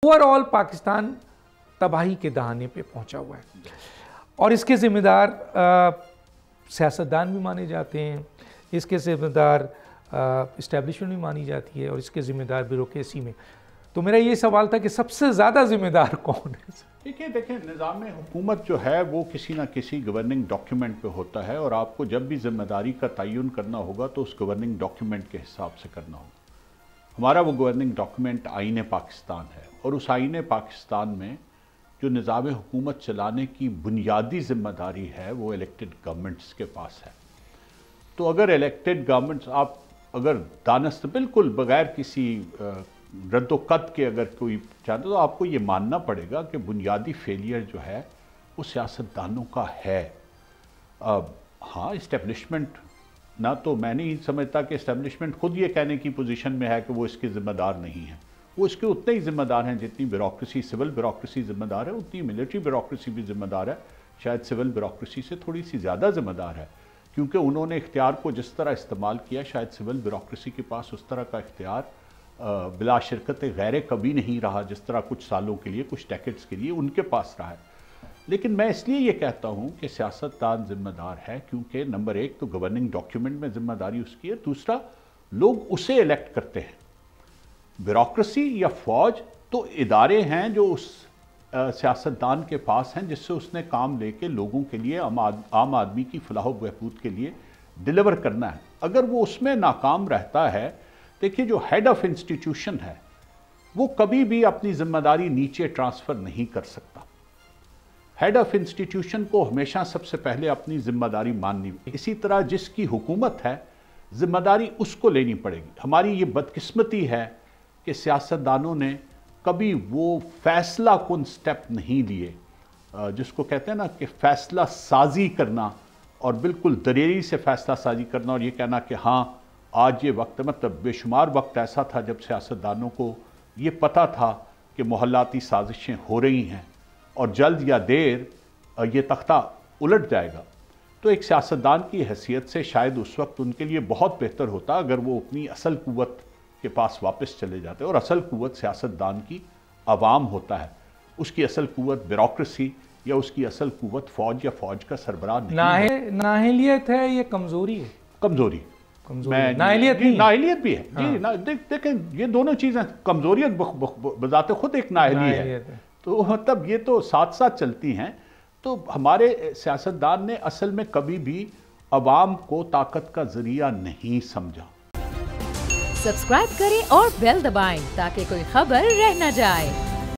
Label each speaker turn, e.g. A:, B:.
A: Over all Pakistan تباہی کے دہانے پہ پہنچا ہوا ہے، اور اس کے ذمہ دار سیاستدان بھی مانے جاتے ہیں، اس کے ذمہ دار اسٹیبلشمنٹ بھی مانی جاتی ہے، اور اس کے ذمہ دار بیوروکریسی میں. تو میرا یہ سوال تھا کہ سب سے زیادہ ذمہ دار کون ہے؟
B: دیکھیں نظام حکومت جو ہے وہ کسی نہ کسی گورننگ ڈاکیومنٹ پہ ہوتا ہے، اور آپ کو جب بھی ذمہ داری کا تعین کرنا ہوگا تو اس گورننگ ڈاکیومنٹ کے حساب سے کرنا ہوگا. ہمارا وہ گورننگ ڈاکیومنٹ آئین پاکستان ہے، اور اس آئین پاکستان میں جو نظام حکومت چلانے کی بنیادی ذمہ داری ہے وہ الیکٹڈ گورنمنٹس کے پاس ہے. تو اگر الیکٹڈ گورنمنٹس آپ اگر دانست بالکل بغیر کسی رد و قط کے اگر کوئی چاہتے تو آپ کو یہ ماننا پڑے گا کہ بنیادی فیلئر جو ہے وہ سیاستدانوں کا ہے. ہاں اسٹیبلشمنٹ نہ تو میں نہیں سمجھتا کہ اسٹیبلشمنٹ خود یہ کہنے کی پوزیشن میں ہے کہ وہ اس کے ذمہ دار نہیں ہیں. وہ اس کے اتنے ہی ذمہ دار ہیں جتنی بیوروکریسی سول بیوروکریسی ذمہ دار ہے، اتنی ملٹری بیوروکریسی بھی ذمہ دار ہے. شاید سول بیوروکریسی سے تھوڑی سی زیادہ ذمہ دار ہے، کیونکہ انہوں نے اختیار کو جس طرح استعمال کیا شاید سول بیوروکریسی کے پاس اس طرح کا اختیار بلا شرکت غیر کبھی نہیں رہا جس طرح کچھ سالوں کے لیے کچھ ڈیکیڈز کے لیے ان کے پاس رہا ہے. لیکن میں اس لیے یہ کہتا ہوں کہ سیاستدان ذمہ دار ہے کیونکہ نمبر ایک تو گورننگ ڈاکیومنٹ میں ذمہ داری اس کی ہے، دوسرا لوگ اسے الیکٹ کرتے ہیں. بیوروکریسی یا فوج تو ادارے ہیں جو اس سیاستدان کے پاس ہیں جس سے اس نے کام لے کے لوگوں کے لیے عام آدمی کی فلاح و بہبود کے لیے ڈیلیور کرنا ہے. اگر وہ اس میں ناکام رہتا ہے، دیکھیے جو ہیڈ آف انسٹیٹیوشن ہے وہ کبھی بھی اپنی ذمہ داری نیچے ٹرانسفر نہیں کر سکتا. ہیڈ آف انسٹیٹیوشن کو ہمیشہ سب سے پہلے اپنی ذمہ داری ماننی. اسی طرح جس کی حکومت ہے ذمہ داری اس کو لینی پڑے گی. ہماری یہ بدقسمتی ہے کہ سیاستدانوں نے کبھی وہ فیصلہ کن سٹیپ نہیں لیے جس کو کہتے ہیں نا کہ فیصلہ سازی کرنا، اور بالکل دلیری سے فیصلہ سازی کرنا، اور یہ کہنا کہ ہاں آج یہ وقت مطلب بے شمار وقت ایسا تھا جب سیاستدانوں کو یہ پتہ تھا کہ محلاتی سازشیں ہو رہی ہیں اور جلد یا دیر یہ تختہ الٹ جائے گا. تو ایک سیاستدان کی حیثیت سے شاید اس وقت ان کے لیے بہت بہتر ہوتا اگر وہ اپنی اصل قوت کے پاس واپس چلے جاتے، اور اصل قوت سیاستدان کی عوام ہوتا ہے. اس کی اصل قوت بیوروکریسی یا اس کی اصل قوت فوج یا فوج کا سربراہ نہیں ہے.
A: نااہلیت ہے یہ کمزوری ہے؟
B: کمزوری نااہلیت بھی ہے. دیکھیں یہ دونوں چیزیں، کمزوریت بذات خود ایک نااہلی ہے، تو مطلب یہ تو ساتھ ساتھ چلتی ہیں. تو ہمارے سیاستدان نے اصل میں کبھی بھی عوام کو طاقت کا ذریعہ نہیں سمجھا.
C: سبسکرائب کریں اور بیل دبائیں تاکہ کوئی خبر رہ نہ جائے.